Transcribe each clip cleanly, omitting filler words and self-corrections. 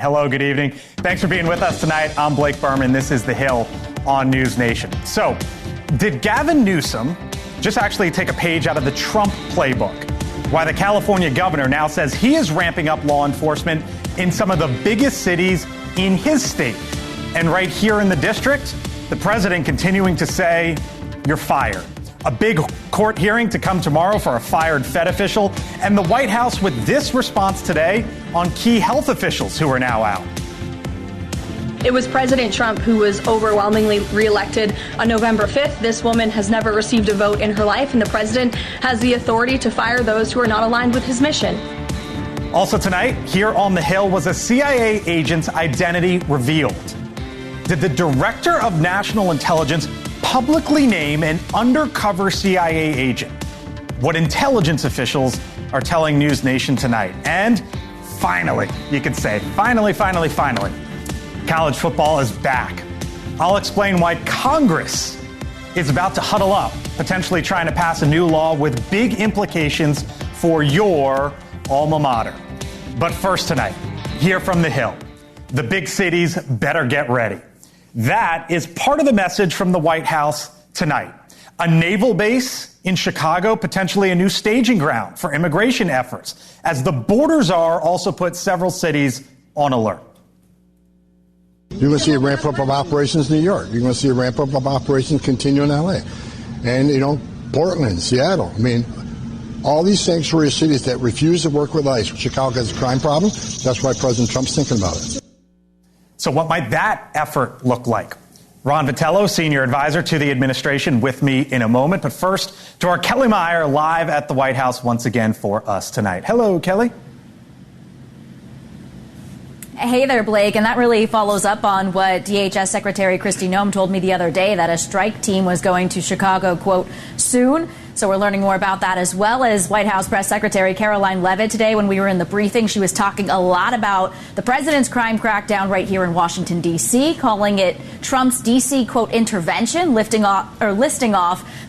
Hello, good evening. Thanks for being with us tonight. I'm Blake Berman. This is The Hill on NewsNation. So, did Gavin Newsom just actually take a page out of the Trump playbook? Why the California governor now says he is ramping up law enforcement in some of the biggest cities in his state. And right here in the district, the president continuing to say, you're fired. A big court hearing to come tomorrow for a fired Fed official, and the White House with this response today on key health officials who are now out. It was President Trump who was overwhelmingly reelected on November 5th. This woman has never received a vote in her life, and the president has the authority to fire those who are not aligned with his mission. Also tonight, here on The Hill, was a CIA agent's identity revealed. Did the director of national intelligence publicly name an undercover CIA agent? What intelligence officials are telling NewsNation tonight. And finally, you could say, finally, college football is back. I'll explain why Congress is about to huddle up, potentially trying to pass a new law with big implications for your alma mater. But first tonight, here from The Hill, the big cities better get ready. That is part of the message from the White House tonight. A naval base in Chicago, potentially a new staging ground for immigration efforts, as the border czar also put several cities on alert. You're going to see a ramp up of operations in New York. You're going to see a ramp up of operations continue in L.A. And, Portland, Seattle. I mean, all these sanctuary cities that refuse to work with ICE. Chicago has a crime problem. That's why President Trump's thinking about it. So what might that effort look like? Ron Vitello, senior advisor to the administration, with me in a moment. But first, to our Kelly Meyer live at the White House once again for us tonight. Hello, Kelly. Hey there, Blake. And that really follows up on what DHS Secretary Kristi Noem told me the other day, that a strike team was going to Chicago, quote, soon. So we're learning more about that, as well as White House Press Secretary Caroline Leavitt. Today, when we were in the briefing, she was talking a lot about the president's crime crackdown right here in Washington, D.C., calling it Trump's D.C., quote, intervention, listing off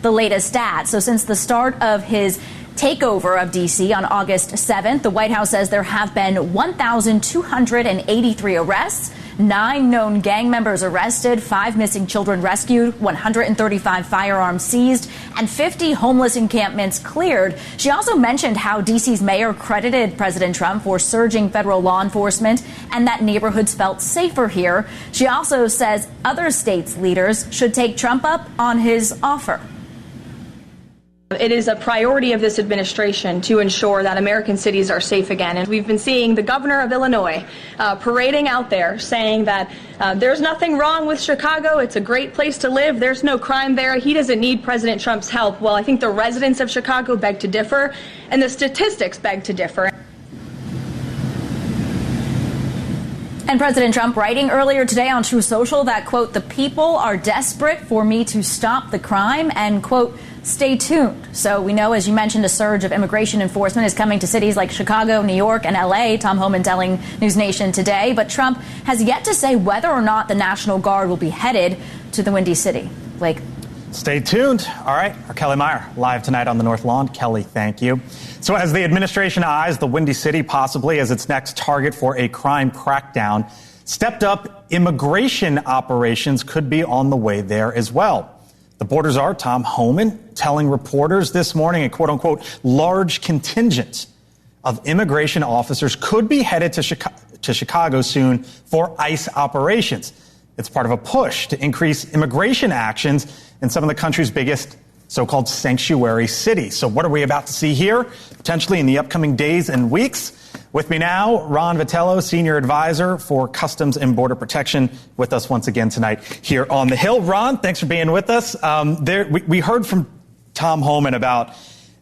the latest stats. So since the start of his takeover of D.C. on August 7th, the White House says there have been 1,283 arrests, 9 known gang members arrested, 5 missing children rescued, 135 firearms seized, and 50 homeless encampments cleared. She also mentioned how D.C.'s mayor credited President Trump for surging federal law enforcement and that neighborhoods felt safer here. She also says other states' leaders should take Trump up on his offer. It is a priority of this administration to ensure that American cities are safe again. And we've been seeing the governor of Illinois parading out there saying that there's nothing wrong with Chicago. It's a great place to live. There's no crime there. He doesn't need President Trump's help. Well, I think the residents of Chicago beg to differ, and the statistics beg to differ. And President Trump writing earlier today on True Social that, quote, the people are desperate for me to stop the crime, and, quote, stay tuned. So we know, as you mentioned, a surge of immigration enforcement is coming to cities like Chicago, New York, and L.A., Tom Homan telling NewsNation today. But Trump has yet to say whether or not the National Guard will be headed to the Windy City. Blake. Stay tuned. All right. Our Kelly Meyer live tonight on the North Lawn. Kelly, thank you. So as the administration eyes the Windy City possibly as its next target for a crime crackdown, stepped up immigration operations could be on the way there as well. The border czar, Tom Homan, telling reporters this morning a quote unquote large contingent of immigration officers could be headed to Chicago soon for ICE operations. It's part of a push to increase immigration actions in some of the country's biggest so-called sanctuary cities. So what are we about to see here, potentially in the upcoming days and weeks? With me now, Ron Vitello, Senior Advisor for Customs and Border Protection, with us once again tonight here on The Hill. Ron, thanks for being with us. We heard from Tom Homan about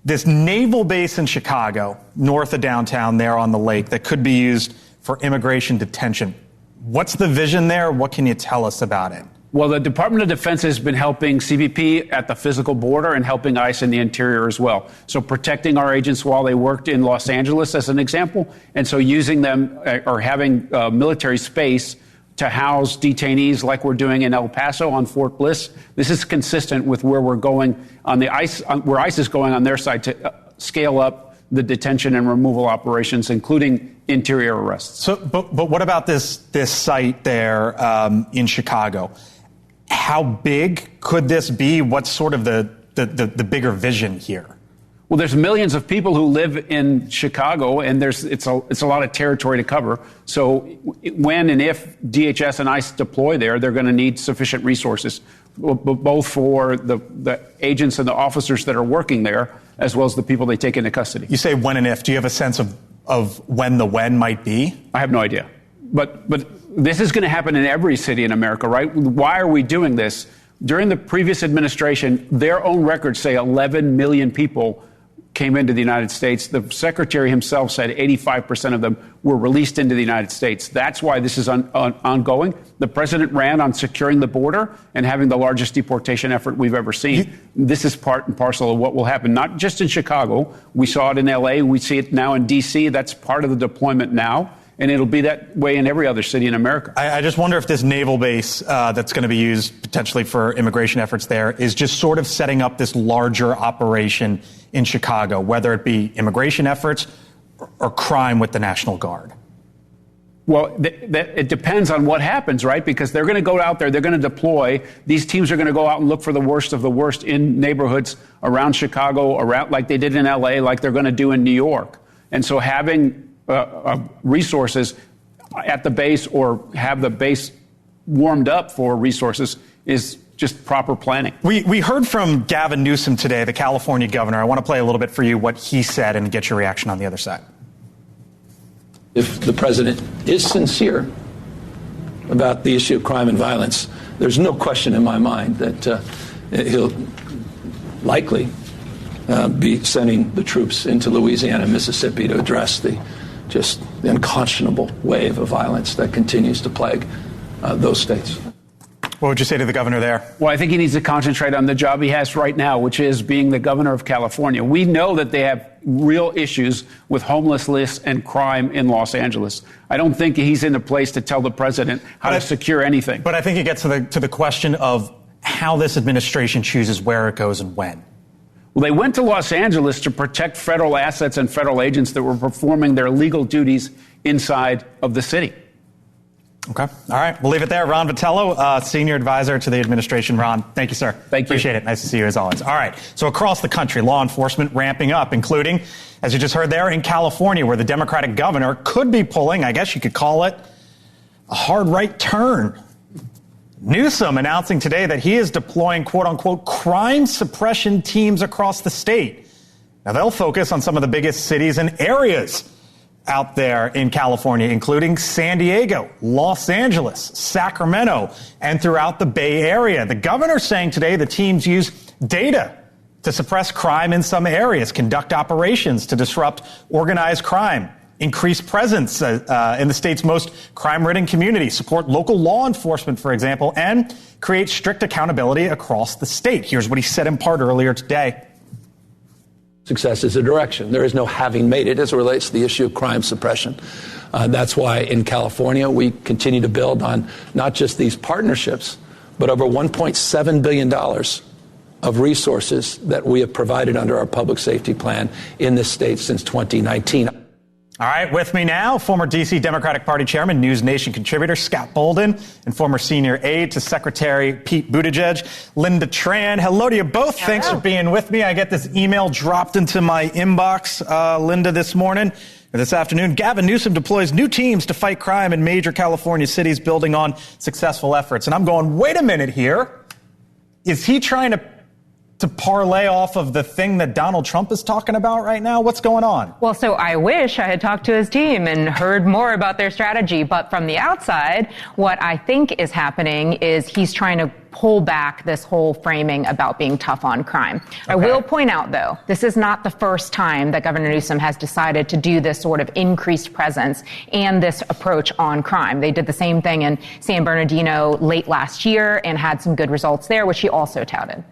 this naval base in Chicago, north of downtown there on the lake, that could be used for immigration detention. What's the vision there? What can you tell us about it? Well, the Department of Defense has been helping CBP at the physical border and helping ICE in the interior as well. So protecting our agents while they worked in Los Angeles, as an example. And so using them or having military space to house detainees like we're doing in El Paso on Fort Bliss. This is consistent with where we're going on the ICE, where ICE is going on their side to scale up the detention and removal operations, including interior arrests. So, but what about this site there in Chicago? How big could this be? What's sort of the bigger vision here? Well, there's millions of people who live in Chicago, and it's a lot of territory to cover. So when and if DHS and ICE deploy there, they're going to need sufficient resources, both for the agents and the officers that are working there, as well as the people they take into custody. You say when and if. Do you have a sense of when the when might be? I have no idea. But this is going to happen in every city in America, right? Why are we doing this? During the previous administration, their own records say 11 million people came into the United States. The secretary himself said 85% of them were released into the United States. That's why this is ongoing. The president ran on securing the border and having the largest deportation effort we've ever seen. This is part and parcel of what will happen, not just in Chicago. We saw it in L.A. We see it now in D.C. That's part of the deployment now. And it'll be that way in every other city in America. I just wonder if this naval base that's going to be used potentially for immigration efforts there is just sort of setting up this larger operation in Chicago, whether it be immigration efforts or crime with the National Guard. Well, it depends on what happens, right? Because they're going to go out there, they're going to deploy. These teams are going to go out and look for the worst of the worst in neighborhoods around Chicago, around like they did in L.A., like they're going to do in New York. And so having resources at the base or have the base warmed up for resources is just proper planning. We heard from Gavin Newsom today, the California governor. I want to play a little bit for you what he said and get your reaction on the other side. If the president is sincere about the issue of crime and violence, there's no question in my mind that he'll likely be sending the troops into Louisiana and Mississippi to address the unconscionable wave of violence that continues to plague those states. What would you say to the governor there? Well, I think he needs to concentrate on the job he has right now, which is being the governor of California. We know that they have real issues with homelessness and crime in Los Angeles. I don't think he's in a place to tell the president how to secure anything. But I think it gets to the question of how this administration chooses where it goes and when. Well, they went to Los Angeles to protect federal assets and federal agents that were performing their legal duties inside of the city. Okay. All right. We'll leave it there. Ron Vitello, senior advisor to the administration. Ron, thank you, sir. Thank you. Appreciate it. Nice to see you as always. All right. So across the country, law enforcement ramping up, including, as you just heard there, in California, where the Democratic governor could be pulling, I guess you could call it, a hard right turn. Newsom announcing today that he is deploying, quote unquote, crime suppression teams across the state. Now, they'll focus on some of the biggest cities and areas out there in California, including San Diego, Los Angeles, Sacramento, and throughout the Bay Area. The governor saying today the teams use data to suppress crime in some areas, conduct operations to disrupt organized crime, increase presence in the state's most crime-ridden community, support local law enforcement, for example, and create strict accountability across the state. Here's what he said in part earlier today. Success is a direction. There is no having made it as it relates to the issue of crime suppression. That's why in California we continue to build on not just these partnerships, but over $1.7 billion of resources that we have provided under our public safety plan in this state since 2019. All right, with me now, former D.C. Democratic Party Chairman, NewsNation contributor Scott Bolden, and former senior aide to Secretary Pete Buttigieg, Linda Tran. Hello to you both. Hello. Thanks for being with me. I get this email dropped into my inbox, Linda, this afternoon. Gavin Newsom deploys new teams to fight crime in major California cities, building on successful efforts. And I'm going, wait a minute here. Is he trying to parlay off of the thing that Donald Trump is talking about right now? What's going on? Well, so I wish I had talked to his team and heard more about their strategy. But from the outside, what I think is happening is he's trying to pull back this whole framing about being tough on crime. Okay. I will point out, though, this is not the first time that Governor Newsom has decided to do this sort of increased presence and this approach on crime. They did the same thing in San Bernardino late last year and had some good results there, which he also touted.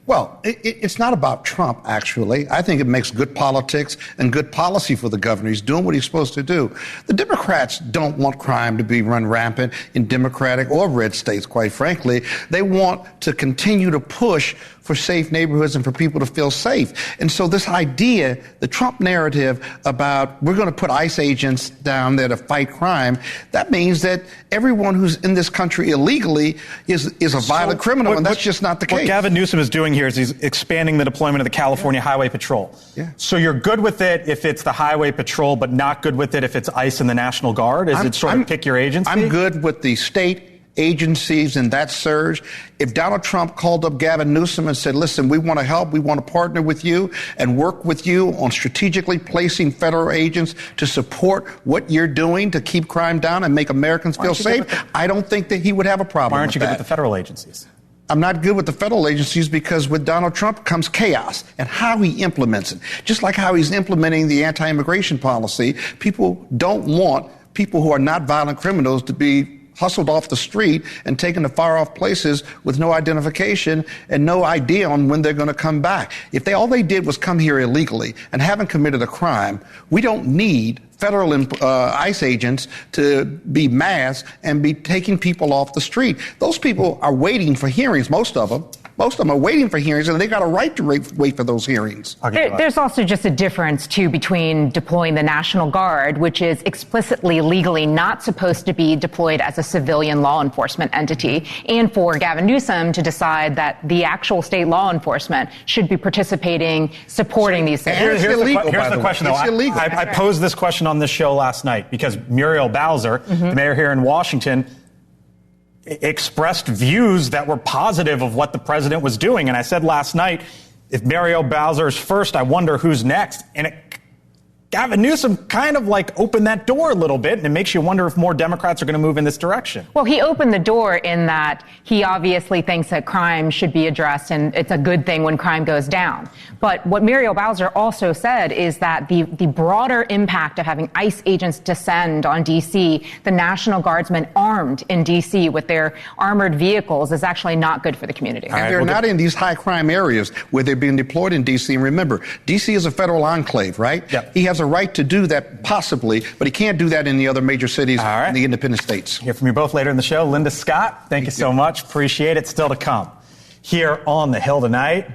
Well, it's not about Trump, actually. I think it makes good politics and good policy for the governor. He's doing what he's supposed to do. The Democrats don't want crime to be run rampant in Democratic or red states, quite frankly. They want to continue to push for safe neighborhoods and for people to feel safe. And so this idea, the Trump narrative about we're going to put ICE agents down there to fight crime, that means that everyone who's in this country illegally is a violent criminal, and that's just not the case. What Gavin Newsom is doing here is he's expanding the deployment of the California Highway Patrol. Yeah. So you're good with it if it's the Highway Patrol, but not good with it if it's ICE and the National Guard? Is it sort of pick your agency? I'm good with the state agencies and that surge. If Donald Trump called up Gavin Newsom and said, listen, we want to help, we want to partner with you and work with you on strategically placing federal agents to support what you're doing to keep crime down and make Americans feel safe, I don't think that he would have a problem with that. Why aren't you good with the federal agencies? I'm not good with the federal agencies because with Donald Trump comes chaos and how he implements it. Just like how he's implementing the anti-immigration policy, people don't want people who are not violent criminals to be hustled off the street and taken to far-off places with no identification and no idea on when they're going to come back. If all they did was come here illegally and haven't committed a crime, we don't need federal ICE agents to be masked and be taking people off the street. Those people are waiting for hearings, most of them. Most of them are waiting for hearings, and they got a right to wait for those hearings. There's also just a difference, too, between deploying the National Guard, which is explicitly legally not supposed to be deployed as a civilian law enforcement entity, and for Gavin Newsom to decide that the actual state law enforcement should be participating, supporting these things. Here's the question, though. It's illegal. I posed this question on this show last night because Muriel Bowser, the mayor here in Washington, expressed views that were positive of what the president was doing. And I said last night, if Muriel Bowser's first, I wonder who's next. And Gavin Newsom kind of like opened that door a little bit, and it makes you wonder if more Democrats are going to move in this direction. Well, he opened the door in that he obviously thinks that crime should be addressed, and it's a good thing when crime goes down. But what Muriel Bowser also said is that the broader impact of having ICE agents descend on D.C., the National Guardsmen armed in D.C. with their armored vehicles, is actually not good for the community. And they're not in these high crime areas where they're being deployed in D.C. And remember, D.C. is a federal enclave, right? Yep. He has a right to do that possibly, but he can't do that in the other major cities in the independent states. Hear from you both later in the show. Linda Scott, thank you so much. Appreciate it. Still to come. Here on the Hill tonight,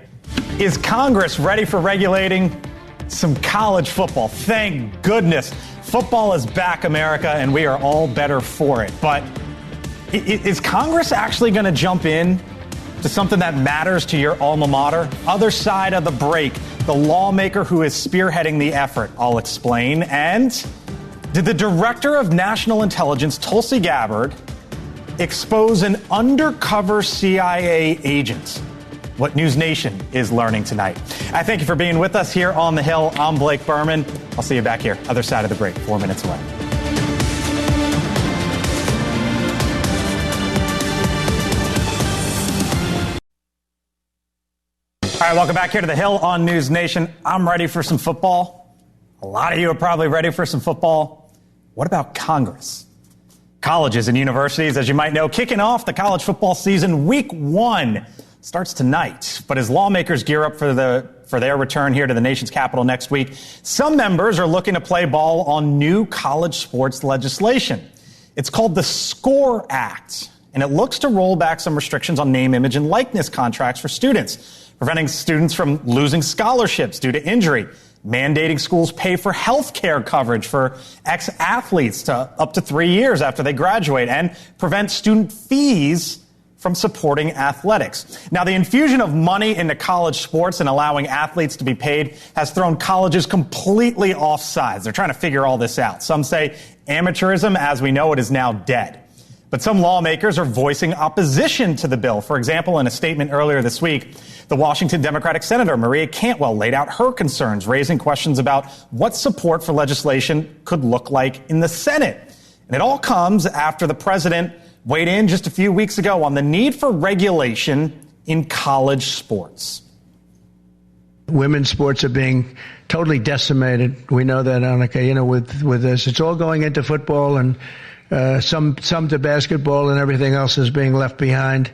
is Congress ready for regulating some college football? Thank goodness. Football is back, America, and we are all better for it. But is Congress actually going to jump in to something that matters to your alma mater? Other side of the break, the lawmaker who is spearheading the effort. I'll explain. And did the director of national intelligence, Tulsi Gabbard, expose an undercover CIA agent? What NewsNation is learning tonight. I thank you for being with us here on the Hill. I'm Blake Berman. I'll see you back here, other side of the break, 4 minutes away. All right, welcome back here to the Hill on NewsNation. I'm ready for some football. A lot of you are probably ready for some football. What about Congress? Colleges and universities, as you might know, kicking off the college football season. Week 1 starts tonight. But as lawmakers gear up for their return here to the nation's capital next week, some members are looking to play ball on new college sports legislation. It's called the SCORE Act, and it looks to roll back some restrictions on name, image, and likeness contracts for students, preventing students from losing scholarships due to injury, mandating schools pay for health care coverage for ex-athletes to up to 3 years after they graduate, and prevent student fees from supporting athletics. Now, the infusion of money into college sports and allowing athletes to be paid has thrown colleges completely off sides. They're trying to figure all this out. Some say amateurism, as we know it, is now dead. But some lawmakers are voicing opposition to the bill. For example, in a statement earlier this week, the Washington Democratic Senator Maria Cantwell laid out her concerns, raising questions about what support for legislation could look like in the Senate. And it all comes after the president weighed in just a few weeks ago on the need for regulation in college sports. Women's sports are being totally decimated. We know that, Annika, with this. It's all going into football, and some to basketball, and everything else is being left behind.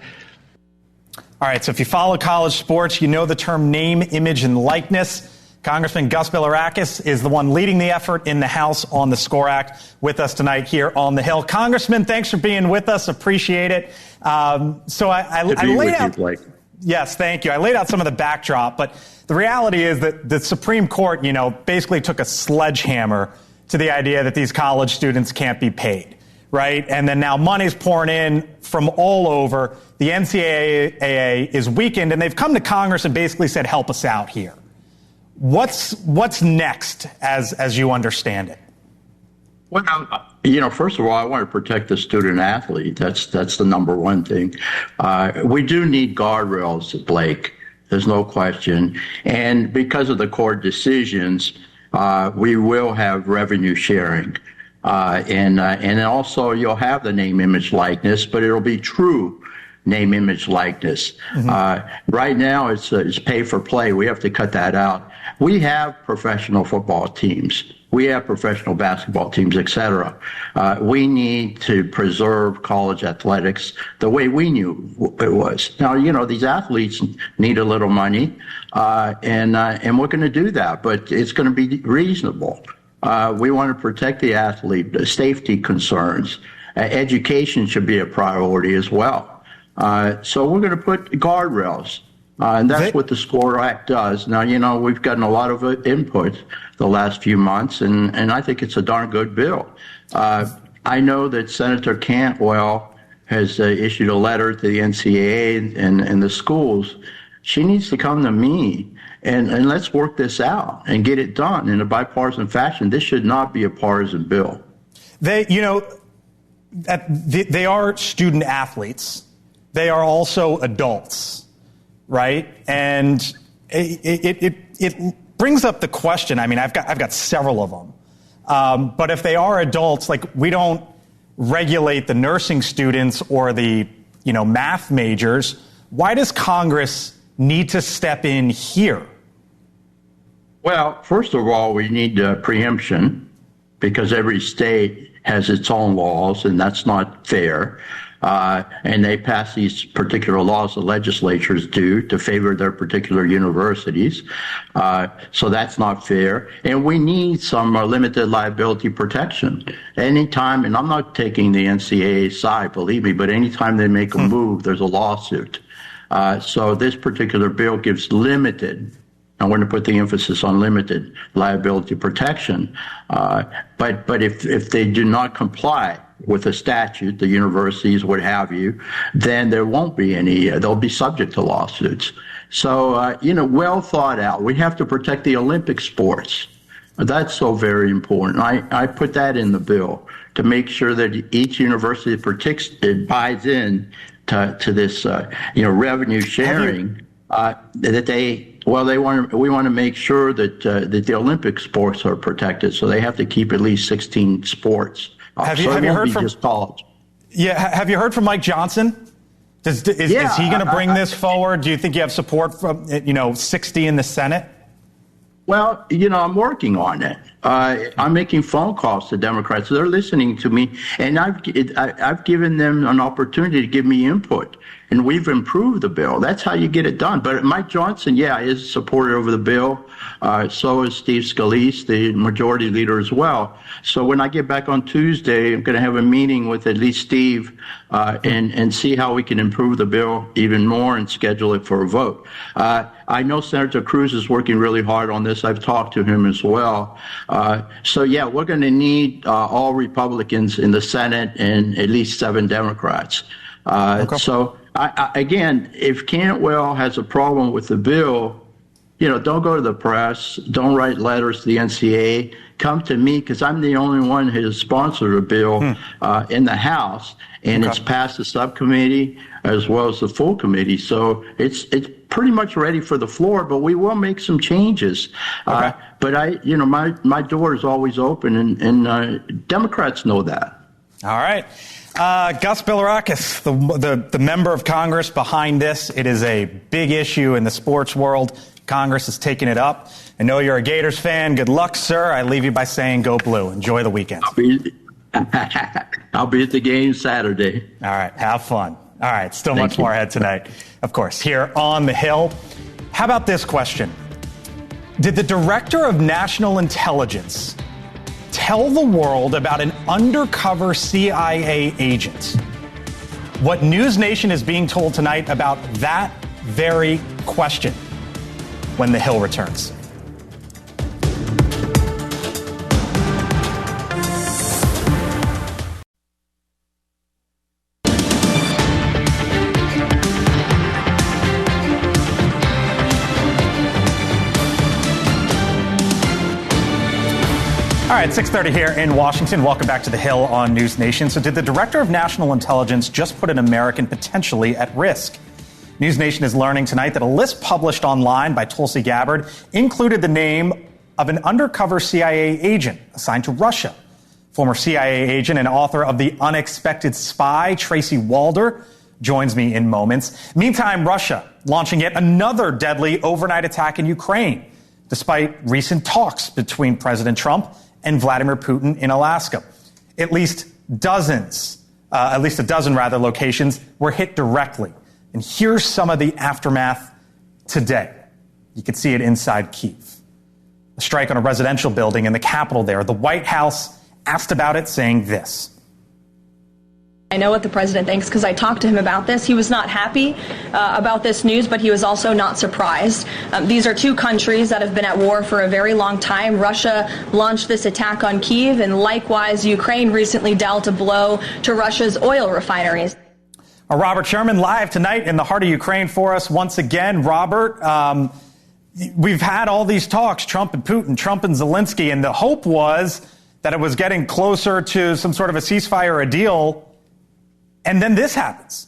All right, so if you follow college sports, you know the term name, image, and likeness. Congressman Gus Bilirakis is the one leading the effort in the House on the SCORE Act with us tonight here on the Hill. Congressman, thanks for being with us. Appreciate it. So I laid out. Yes, thank you. I laid out some of the backdrop, but the reality is that the Supreme Court, basically took a sledgehammer to the idea that these college students can't be paid, right? And then now money's pouring in from all over. The NCAA is weakened, and they've come to Congress and basically said, help us out here. What's next as you understand it? Well, first of all, I want to protect the student athlete. That's the number one thing. We do need guardrails, Blake. There's no question. And because of the court decisions, we will have revenue sharing. And also you'll have the name, image, likeness, but it'll be true name, image, likeness. Mm-hmm. Right now, it's pay for play. We have to cut that out. We have professional football teams. We have professional basketball teams, et cetera. We need to preserve college athletics the way we knew it was. Now, these athletes need a little money, and we're going to do that, but it's going to be reasonable. We want to protect the athlete, the safety concerns. Education should be a priority as well. So we're going to put guardrails. And that's what the SCORE Act does. Now, we've gotten a lot of input the last few months, and I think it's a darn good bill. I know that Senator Cantwell has issued a letter to the NCAA and the schools. She needs to come to me, and let's work this out and get it done in a bipartisan fashion. This should not be a partisan bill. They are student athletes. They are also adults. Right. And it brings up the question. I mean, I've got several of them. But if they are adults, we don't regulate the nursing students or the, math majors. Why does Congress need to step in here? Well, first of all, we need preemption because every state has its own laws, and that's not fair. And they pass these particular laws, the legislatures do, to favor their particular universities. So that's not fair. And we need some limited liability protection. Anytime, and I'm not taking the NCAA side, believe me, but anytime they make a move, there's a lawsuit. So this particular bill gives limited, I want to put the emphasis on limited liability protection. But if they do not comply with the statute, the universities, what have you, then there won't be any, they'll be subject to lawsuits. So, well thought out. We have to protect the Olympic sports. That's so very important. I put that in the bill to make sure that each university buys in to this, revenue sharing, we want to make sure that the Olympic sports are protected. So they have to keep at least 16 sports. Have you heard from just college? Yeah, have you heard from Mike Johnson? Is he going to bring this forward? Do you think you have support from 60 in the Senate? Well, I'm working on it. I'm making phone calls to Democrats. They're listening to me, and I've given them an opportunity to give me input, and we've improved the bill. That's how you get it done. But Mike Johnson, is supportive of the bill. So is Steve Scalise, the majority leader as well. So when I get back on Tuesday, I'm going to have a meeting with at least Steve and see how we can improve the bill even more and schedule it for a vote. I know Senator Cruz is working really hard on this. I've talked to him as well. We're going to need all Republicans in the Senate and at least 7 Democrats. Okay. So, again, if Cantwell has a problem with the bill, don't go to the press. Don't write letters to the NCAA. Come to me because I'm the only one who has sponsored a bill in the House, and It's passed the subcommittee as well as the full committee. So it's pretty much ready for the floor, but we will make some changes. Okay. But my door is always open, and Democrats know that. All right. Gus Bilirakis, the member of Congress behind this. It is a big issue in the sports world. Congress is taking it up. I know you're a Gators fan. Good luck, sir. I leave you by saying go blue. Enjoy the weekend. I'll be at the game Saturday. All right. Have fun. All right. Still much more ahead tonight, of course, here on the Hill. How about this question? Did the Director of National Intelligence tell the world about an undercover CIA agent? What NewsNation is being told tonight about that very question when The Hill returns. All right, 6:30 here in Washington. Welcome back to The Hill on NewsNation. So did the Director of National Intelligence just put an American potentially at risk? NewsNation is learning tonight that a list published online by Tulsi Gabbard included the name of an undercover CIA agent assigned to Russia. Former CIA agent and author of The Unexpected Spy, Tracy Walder, joins me in moments. Meantime, Russia launching yet another deadly overnight attack in Ukraine, despite recent talks between President Trump and Vladimir Putin in Alaska. At least a dozen locations were hit directly. And here's some of the aftermath today. You can see it inside Kyiv. A strike on a residential building in the capital there. The White House asked about it, saying this. I know what the president thinks because I talked to him about this. He was not happy about this news, but he was also not surprised. These are two countries that have been at war for a very long time. Russia launched this attack on Kyiv, and likewise, Ukraine recently dealt a blow to Russia's oil refineries. Robert Sherman live tonight in the heart of Ukraine for us once again. Robert, we've had all these talks, Trump and Putin, Trump and Zelensky, and the hope was that it was getting closer to some sort of a ceasefire or a deal. And then this happens.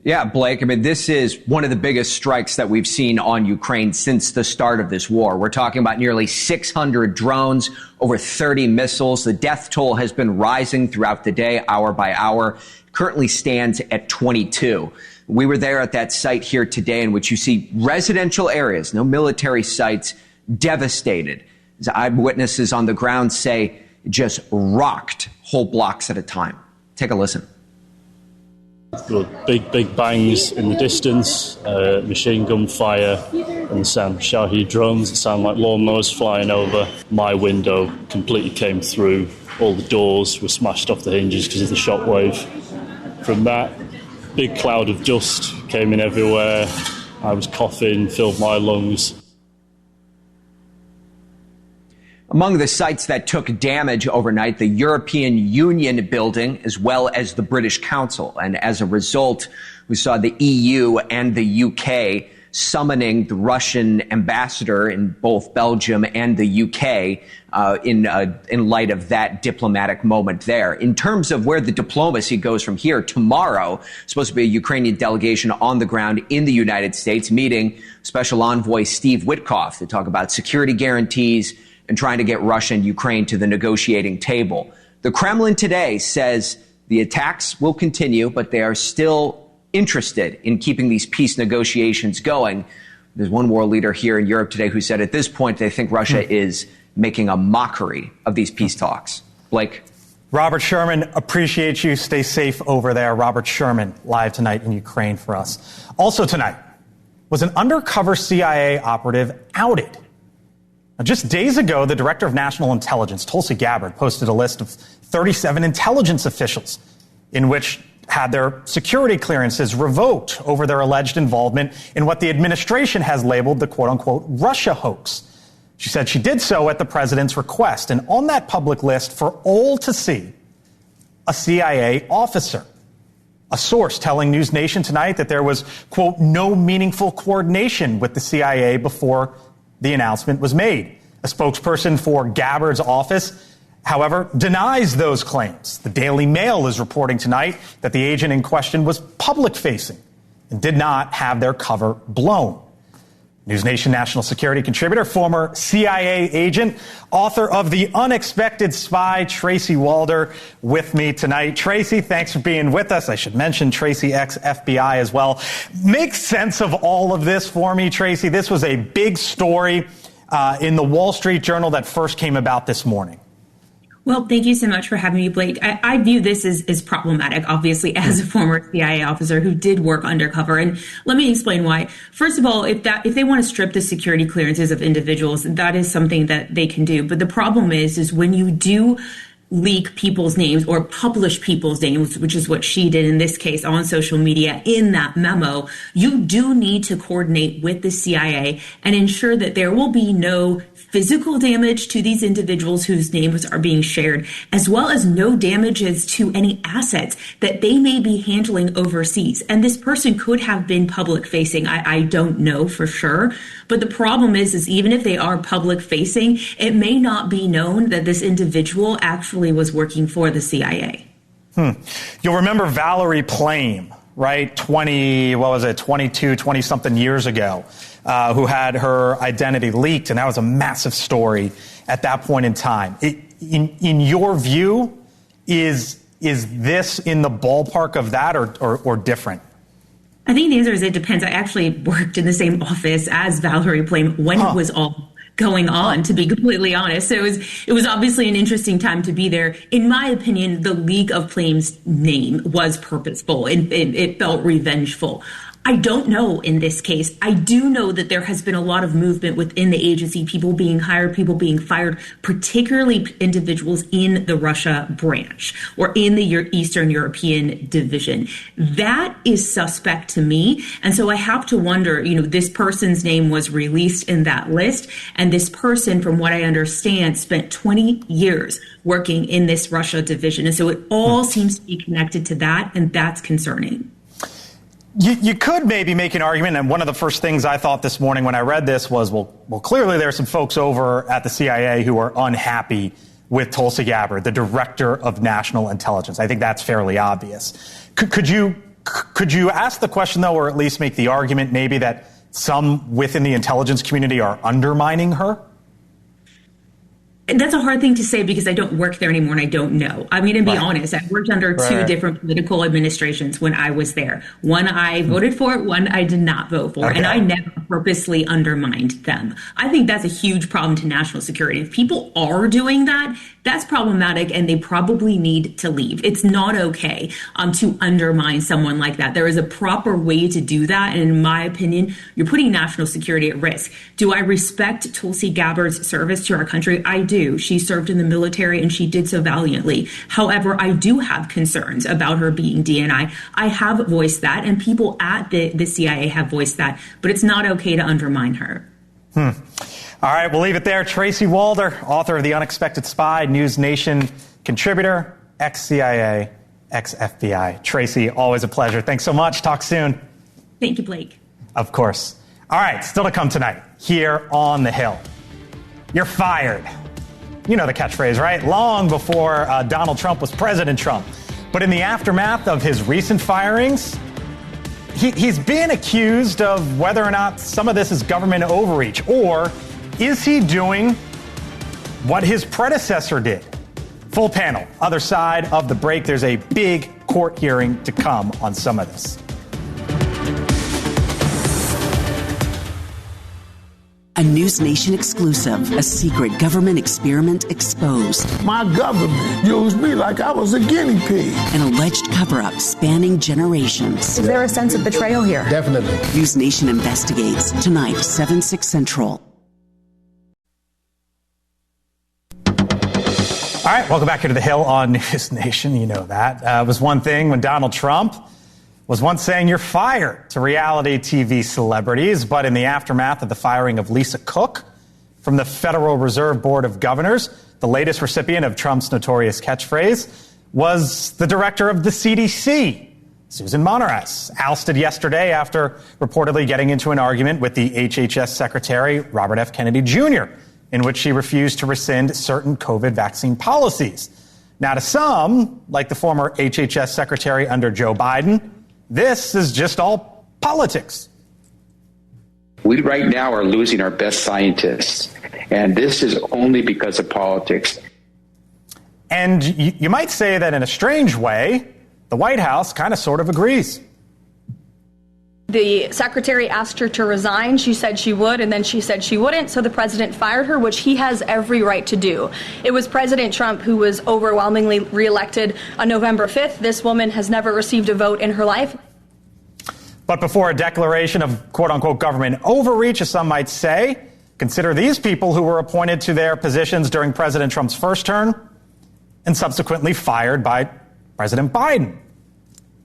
Yeah, Blake, I mean, this is one of the biggest strikes that we've seen on Ukraine since the start of this war. We're talking about nearly 600 drones, over 30 missiles. The death toll has been rising throughout the day, hour by hour. Currently stands at 22. We were there at that site here today in which you see residential areas, no military sites, devastated. As eyewitnesses on the ground say, it just rocked whole blocks at a time. Take a listen. Big bangs in the distance, machine gun fire, and the sound of Shahed drones that sound like lawnmowers flying over. My window completely came through. All the doors were smashed off the hinges because of the shockwave. From that, big cloud of dust came in everywhere. I was coughing, filled my lungs. Among the sites that took damage overnight, the European Union building, as well as the British Council. And as a result, we saw the EU and the UK summoning the Russian ambassador in both Belgium and the UK in light of that diplomatic moment there. In terms of where the diplomacy goes from here, tomorrow, supposed to be a Ukrainian delegation on the ground in the United States meeting Special Envoy Steve Witkoff to talk about security guarantees and trying to get Russia and Ukraine to the negotiating table. The Kremlin today says the attacks will continue, but they are still interested in keeping these peace negotiations going. There's one world leader here in Europe today who said at this point they think Russia is making a mockery of these peace talks. Blake? Robert Sherman, appreciate you. Stay safe over there. Robert Sherman, live tonight in Ukraine for us. Also tonight, was an undercover CIA operative outed? Now, just days ago, the Director of National Intelligence, Tulsi Gabbard, posted a list of 37 intelligence officials in which had their security clearances revoked over their alleged involvement in what the administration has labeled the quote-unquote Russia hoax. She said she did so at the president's request. And on that public list for all to see, a CIA officer. A source telling NewsNation tonight that there was, quote, no meaningful coordination with the CIA before the announcement was made. A spokesperson for Gabbard's office, however, denies those claims. The Daily Mail is reporting tonight that the agent in question was public-facing and did not have their cover blown. NewsNation national security contributor, former CIA agent, author of The Unexpected Spy, Tracy Walder, with me tonight. Tracy, thanks for being with us. I should mention Tracy ex-FBI as well. Make sense of all of this for me, Tracy. This was a big story in the Wall Street Journal that first came about this morning. Well, thank you so much for having me, Blake. I view this as problematic, obviously, as a former CIA officer who did work undercover. And let me explain why. First of all, if they want to strip the security clearances of individuals, that is something that they can do. But the problem is when you do leak people's names or publish people's names, which is what she did in this case on social media in that memo, you do need to coordinate with the CIA and ensure that there will be no physical damage to these individuals whose names are being shared, as well as no damages to any assets that they may be handling overseas. And this person could have been public facing. I don't know for sure. But the problem is even if they are public facing, it may not be known that this individual actually was working for the CIA. You'll remember Valerie Plame, right? 20-something years ago, who had her identity leaked. And that was a massive story at that point in time. In your view, is this in the ballpark of that or different? I think the answer is it depends. I actually worked in the same office as Valerie Plame when it was all going on, to be completely honest. So it was obviously an interesting time to be there. In my opinion, the leak of Plame's name was purposeful. It felt revengeful. I don't know in this case. I do know that there has been a lot of movement within the agency, people being hired, people being fired, particularly individuals in the Russia branch or in the Eastern European division. That is suspect to me. And so I have to wonder, this person's name was released in that list. And this person, from what I understand, spent 20 years working in this Russia division. And so it all seems to be connected to that. And that's concerning. You could maybe make an argument, and one of the first things I thought this morning when I read this was, well, clearly there are some folks over at the CIA who are unhappy with Tulsi Gabbard, the director of national intelligence. I think that's fairly obvious. Could you ask the question, though, or at least make the argument maybe that some within the intelligence community are undermining her? And that's a hard thing to say because I don't work there anymore and I don't know. I'm going to be honest. I worked under two different political administrations when I was there. One I voted for, one I did not vote for. Okay. And I never purposely undermined them. I think that's a huge problem to national security. If people are doing that, that's problematic and they probably need to leave. It's not okay to undermine someone like that. There is a proper way to do that. And in my opinion, you're putting national security at risk. Do I respect Tulsi Gabbard's service to our country? I do. She served in the military and she did so valiantly. However, I do have concerns about her being DNI. I have voiced that and people at the CIA have voiced that, but it's not okay to undermine her. All right, we'll leave it there. Tracy Walder, author of The Unexpected Spy, NewsNation contributor, ex-CIA, ex-FBI. Tracy, always a pleasure. Thanks so much. Talk soon. Thank you, Blake. Of course. All right, still to come tonight here on The Hill. You're fired. You know the catchphrase, right? Long before Donald Trump was President Trump. But in the aftermath of his recent firings, he's been accused of whether or not some of this is government overreach, or is he doing what his predecessor did? Full panel, other side of the break. There's a big court hearing to come on some of this. A NewsNation exclusive, a secret government experiment exposed. My government used me like I was a guinea pig. An alleged cover-up spanning generations. Is there a sense of betrayal here? Definitely. NewsNation investigates tonight, 7/6 Central. All right, welcome back here to The Hill on NewsNation. You know that. It was one thing when Donald Trump was once saying you're fired to reality TV celebrities, but in the aftermath of the firing of Lisa Cook from the Federal Reserve Board of Governors, the latest recipient of Trump's notorious catchphrase was the director of the CDC, Susan Monteras, ousted yesterday after reportedly getting into an argument with the HHS Secretary, Robert F. Kennedy Jr., in which she refused to rescind certain COVID vaccine policies. Now, to some, like the former HHS Secretary under Joe Biden, this is just all politics. We right now are losing our best scientists, and this is only because of politics. And you might say that in a strange way, the White House kind of sort of agrees. The secretary asked her to resign. She said she would, and then she said she wouldn't. So the president fired her, which he has every right to do. It was President Trump who was overwhelmingly reelected on November 5th. This woman has never received a vote in her life. But before a declaration of quote unquote government overreach, as some might say, consider these people who were appointed to their positions during President Trump's first term and subsequently fired by President Biden.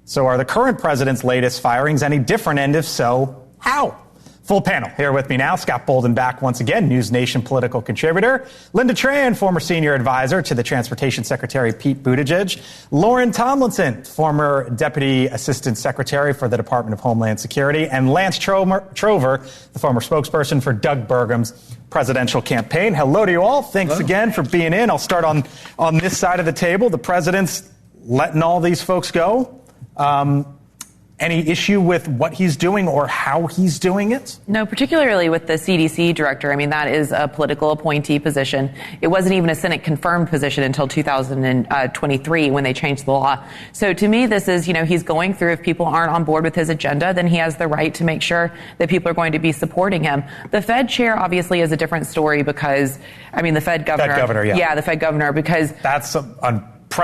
So are the current president's latest firings any different? And if so, how? Full panel here with me now. Scott Bolden back once again, NewsNation political contributor. Linda Tran, former senior advisor to the Transportation Secretary Pete Buttigieg. Lauren Tomlinson, former deputy assistant secretary for the Department of Homeland Security. And Lance Trover, the former spokesperson for Doug Burgum's presidential campaign. Hello to you all. Thanks again for being in. I'll start on this side of the table. The president's letting all these folks go. Any issue with what he's doing or how he's doing it? No, particularly with the CDC director. I mean, that is a political appointee position. It wasn't even a Senate-confirmed position until 2023 when they changed the law. So to me, this is, he's going through, if people aren't on board with his agenda, then he has the right to make sure that people are going to be supporting him. The Fed chair obviously is a different story because, the Fed governor. Yeah, the Fed governor, because that's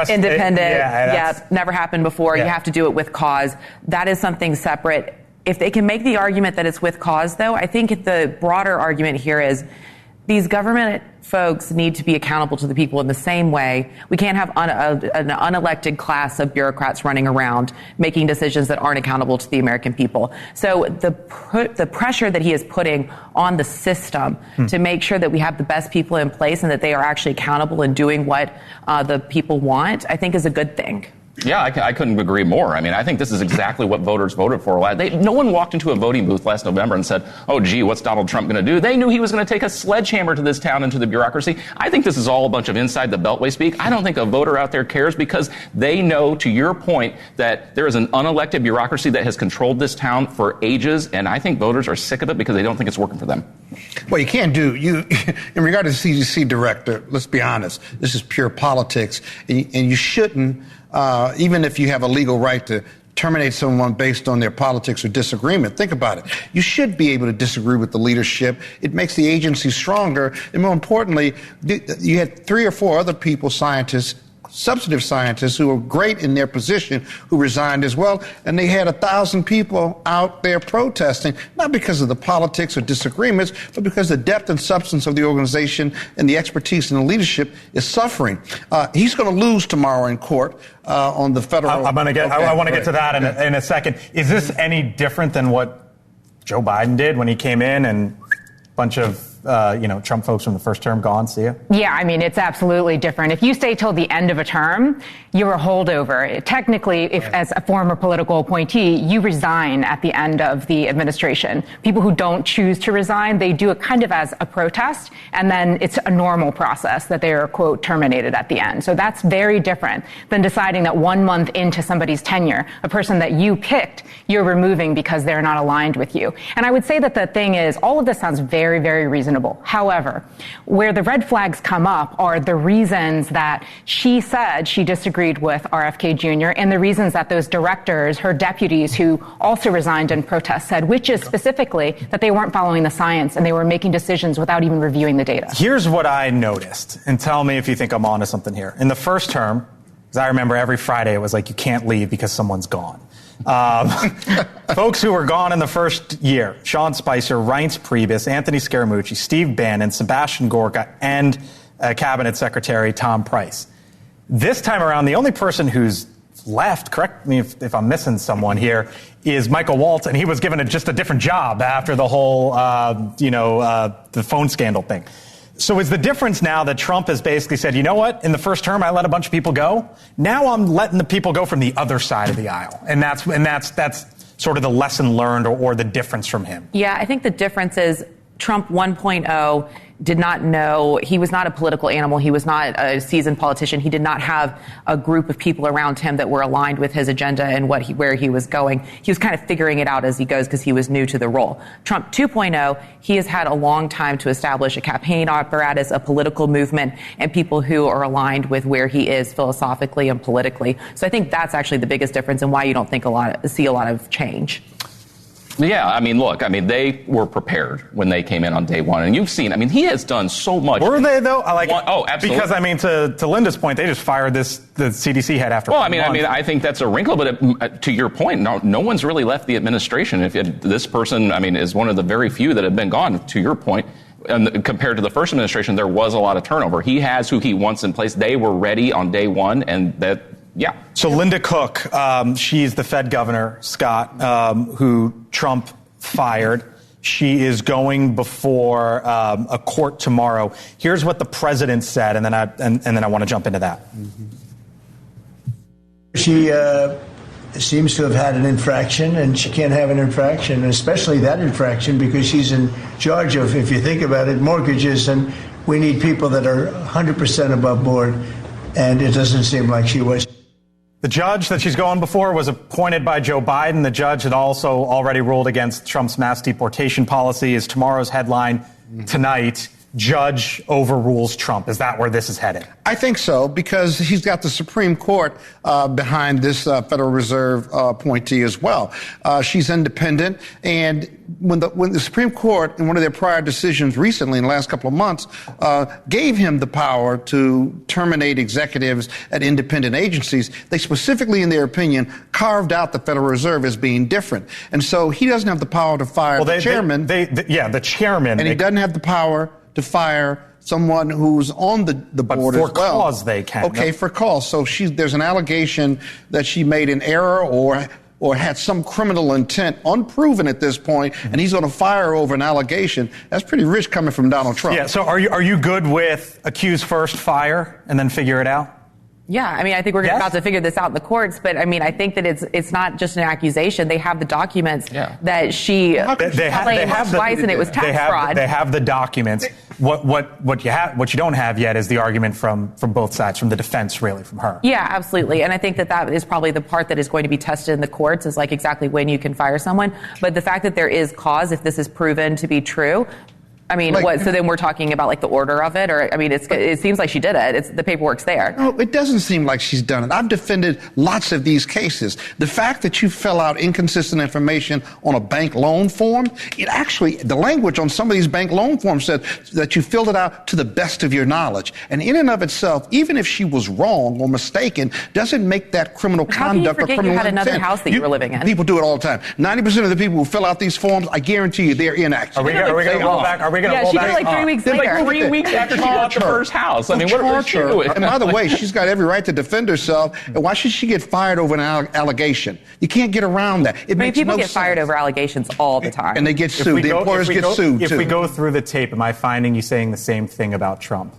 independent, never happened before. You have to do it with cause. That is something separate. If they can make the argument that it's with cause, though, I think the broader argument here is these government folks need to be accountable to the people in the same way. We can't have an unelected class of bureaucrats running around making decisions that aren't accountable to the American people. So the pressure that he is putting on the system to make sure that we have the best people in place and that they are actually accountable and doing what the people want, I think is a good thing. Yeah, I couldn't agree more. I think this is exactly what voters voted for. No one walked into a voting booth last November and said, oh, gee, what's Donald Trump going to do? They knew he was going to take a sledgehammer to this town and to the bureaucracy. I think this is all a bunch of inside the beltway speak. I don't think a voter out there cares because they know, to your point, that there is an unelected bureaucracy that has controlled this town for ages, and I think voters are sick of it because they don't think it's working for them. Well, you can't in regard to the CDC director, let's be honest, this is pure politics, and you shouldn't, even if you have a legal right to terminate someone based on their politics or disagreement. Think about it. You should be able to disagree with the leadership. It makes the agency stronger. And more importantly, you had 3 or 4 other people, scientists, substantive scientists who were great in their position who resigned as well. And they had 1,000 people out there protesting, not because of the politics or disagreements, but because the depth and substance of the organization and the expertise and the leadership is suffering. He's going to lose tomorrow in court on the federal. I want to get to that in a second. Is this any different than what Joe Biden did when he came in and a bunch of Trump folks from the first term gone? See ya? Yeah, it's absolutely different. If you stay till the end of a term, you're a holdover. Technically, if as a former political appointee, you resign at the end of the administration. People who don't choose to resign, they do it kind of as a protest, and then it's a normal process that they are, quote, terminated at the end. So that's very different than deciding that 1 month into somebody's tenure, a person that you picked, you're removing because they're not aligned with you. And I would say that the thing is, all of this sounds very, very reasonable. However, where the red flags come up are the reasons that she said she disagreed with RFK Jr. and the reasons that those directors, her deputies who also resigned in protest, said, which is specifically that they weren't following the science and they were making decisions without even reviewing the data. Here's what I noticed, and tell me if you think I'm onto something here. In the first term, because I remember every Friday it was like, you can't leave because someone's gone. Folks who were gone in the first year: Sean Spicer, Reince Priebus, Anthony Scaramucci, Steve Bannon, Sebastian Gorka, and Cabinet Secretary Tom Price. This time around, the only person who's left, correct me if I'm missing someone here, is Michael Waltz, and he was given just a different job after the whole, the phone scandal thing. So is the difference now that Trump has basically said, you know what, in the first term I let a bunch of people go. Now I'm letting the people go from the other side of the aisle. And that's sort of the lesson learned or the difference from him. Yeah, I think the difference is Trump 1.0 did not know, he was not a political animal. He was not a seasoned politician. He did not have a group of people around him that were aligned with his agenda and where he was going. He was kind of figuring it out as he goes because he was new to the role. Trump 2.0, he has had a long time to establish a campaign apparatus, a political movement, and people who are aligned with where he is philosophically and politically. So I think that's actually the biggest difference and why you don't think see a lot of change. Yeah, they were prepared when they came in on day one. And you've seen, he has done so much. Were they, though? Absolutely. Because, to Linda's point, they just fired the CDC head after I think that's a wrinkle. But to your point, no one's really left the administration. If this person, is one of the very few that have been gone. To your point, And compared to the first administration, there was a lot of turnover. He has who he wants in place. They were ready on day one, and that, yeah. So Linda Cook, she's the Fed governor, Scott, who Trump fired. She is going before a court tomorrow. Here's what the president said, and then I want to jump into that. She seems to have had an infraction, and she can't have an infraction, especially that infraction, because she's in charge of, if you think about it, mortgages, and we need people that are 100% above board, and it doesn't seem like she was. The judge that she's going before was appointed by Joe Biden. The judge had also already ruled against Trump's mass deportation policy. Is tomorrow's headline tonight, judge overrules Trump. Is that where this is headed? I think so, because he's got the Supreme Court behind this Federal Reserve appointee as well. She's independent, and when the Supreme Court, in one of their prior decisions recently, in the last couple of months, gave him the power to terminate executives at independent agencies, they specifically, in their opinion, carved out the Federal Reserve as being different. And so he doesn't have the power to fire the chairman. The chairman. And he doesn't have the power to fire someone who's on the board as well. For cause they can. Okay, for cause. So there's an allegation that she made an error or had some criminal intent, unproven at this point, and he's going to fire her over an allegation. That's pretty rich coming from Donald Trump. Yeah, so are you good with accuse first, fire, and then figure it out? Yeah, I mean, I think we're about to figure this out in the courts, but I mean, I think that it's not just an accusation. They have the documents that she claimed twice, and it was tax fraud. They have the documents. What you don't have yet is the argument from both sides, from the defense, really, from her. Yeah, absolutely. And I think that is probably the part that is going to be tested in the courts, is like exactly when you can fire someone. But the fact that there is cause, if this is proven to be true, I mean, so then we're talking about like the order of it, or I mean, it seems like she did it. The paperwork's there. No, it doesn't seem like she's done it. I've defended lots of these cases. The fact that you fill out inconsistent information on a bank loan form, the language on some of these bank loan forms said that you filled it out to the best of your knowledge. And in and of itself, even if she was wrong or mistaken, doesn't make that criminal conduct or criminal intent. How can you forget you had another house that you were living in? People do it all the time. 90% of the people who fill out these forms, I guarantee you, they're inactive. Are we going to roll back? She did it like 3 weeks later. Like 3 weeks after she bought the first house. I mean, what she doing? And by the way, she's got every right to defend herself. And why should she get fired over an allegation? You can't get around that. People get fired over allegations all the time. And they get sued. The employers get sued, too. If we go through the tape, am I finding you saying the same thing about Trump?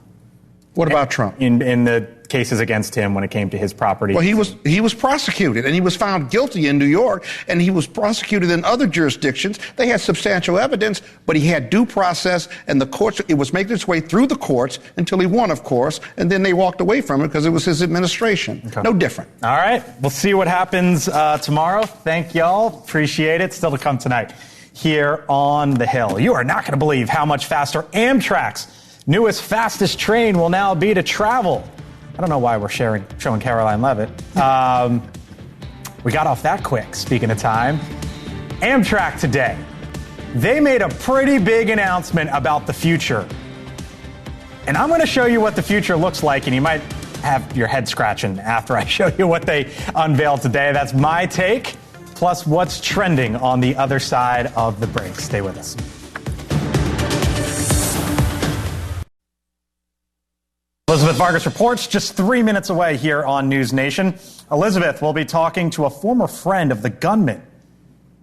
What about Trump? In the cases against him when it came to his property? Well, he was prosecuted, and he was found guilty in New York, and he was prosecuted in other jurisdictions. They had substantial evidence, but he had due process, and the courts, it was making its way through the courts until he won, of course, and then they walked away from it because it was his administration. Okay. No different. All right. We'll see what happens tomorrow. Thank y'all. Appreciate it. Still to come tonight here on The Hill. You are not going to believe how much faster Amtrak's newest, fastest train will now be to travel. I don't know why we're showing Caroline Levitt. We got off that quick, speaking of time. Amtrak today, they made a pretty big announcement about the future. And I'm going to show you what the future looks like, and you might have your head scratching after I show you what they unveiled today. That's my take, plus what's trending on the other side of the break. Stay with us. Elizabeth Vargas reports just 3 minutes away here on NewsNation. Elizabeth will be talking to a former friend of the gunman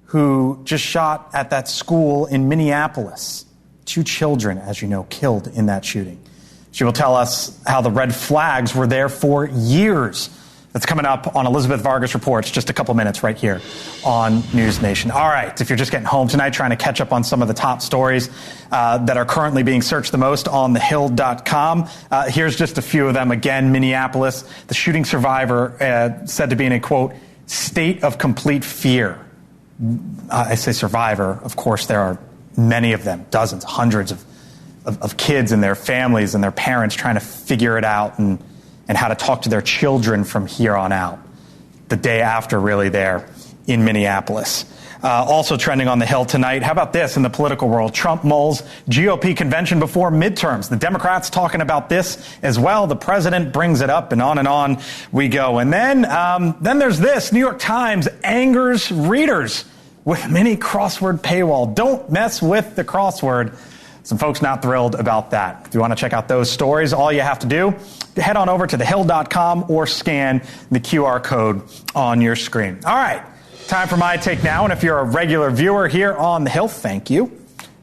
who just shot at that school in Minneapolis. 2 children, as you know, killed in that shooting. She will tell us how the red flags were there for years. That's coming up on Elizabeth Vargas Reports, just a couple minutes right here on NewsNation. All right, if you're just getting home tonight, trying to catch up on some of the top stories that are currently being searched the most on thehill.com, here's just a few of them. Again, Minneapolis, the shooting survivor said to be in a, quote, state of complete fear. I say survivor. Of course, there are many of them, dozens, hundreds of kids and their families and their parents trying to figure it out and how to talk to their children from here on out. The day after, really, there in Minneapolis. Also trending on the Hill tonight, how about this in the political world? Trump mulls GOP convention before midterms. The Democrats talking about this as well. The president brings it up, and on we go. And then there's this. New York Times angers readers with mini crossword paywall. Don't mess with the crossword. Some folks not thrilled about that. If you want to check out those stories, all you have to do, head on over to thehill.com or scan the QR code on your screen. All right, time for my take now. And if you're a regular viewer here on The Hill, thank you.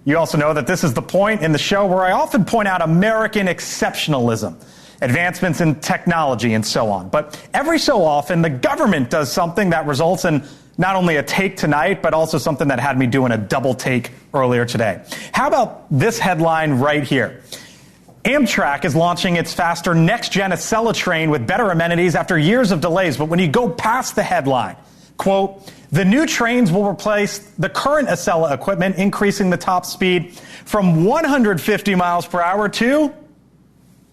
You also know that this is the point in the show where I often point out American exceptionalism, advancements in technology, and so on. But every so often, the government does something that results in not only a take tonight, but also something that had me doing a double take earlier today. How about this headline right here? Amtrak is launching its faster next-gen Acela train with better amenities after years of delays. But when you go past the headline, quote, the new trains will replace the current Acela equipment, increasing the top speed from 150 miles per hour to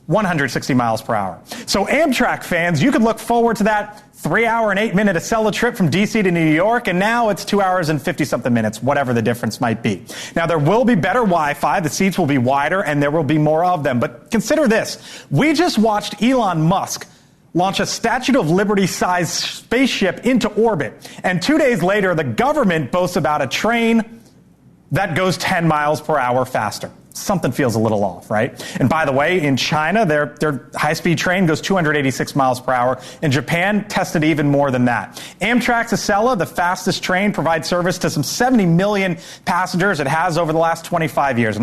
160 miles per hour. So Amtrak fans, you could look forward to that 3-hour and 8-minute Acela trip from D.C. to New York, and now it's 2 hours and 50-something minutes, whatever the difference might be. Now, there will be better Wi-Fi, the seats will be wider, and there will be more of them. But consider this. We just watched Elon Musk launch a Statue of Liberty-sized spaceship into orbit, and 2 days later, the government boasts about a train that goes 10 miles per hour faster. Something feels a little off, right? And by the way, in China, their high-speed train goes 286 miles per hour. In Japan, tested even more than that. Amtrak's Acela, the fastest train, provides service to some 70 million passengers it has over the last 25 years.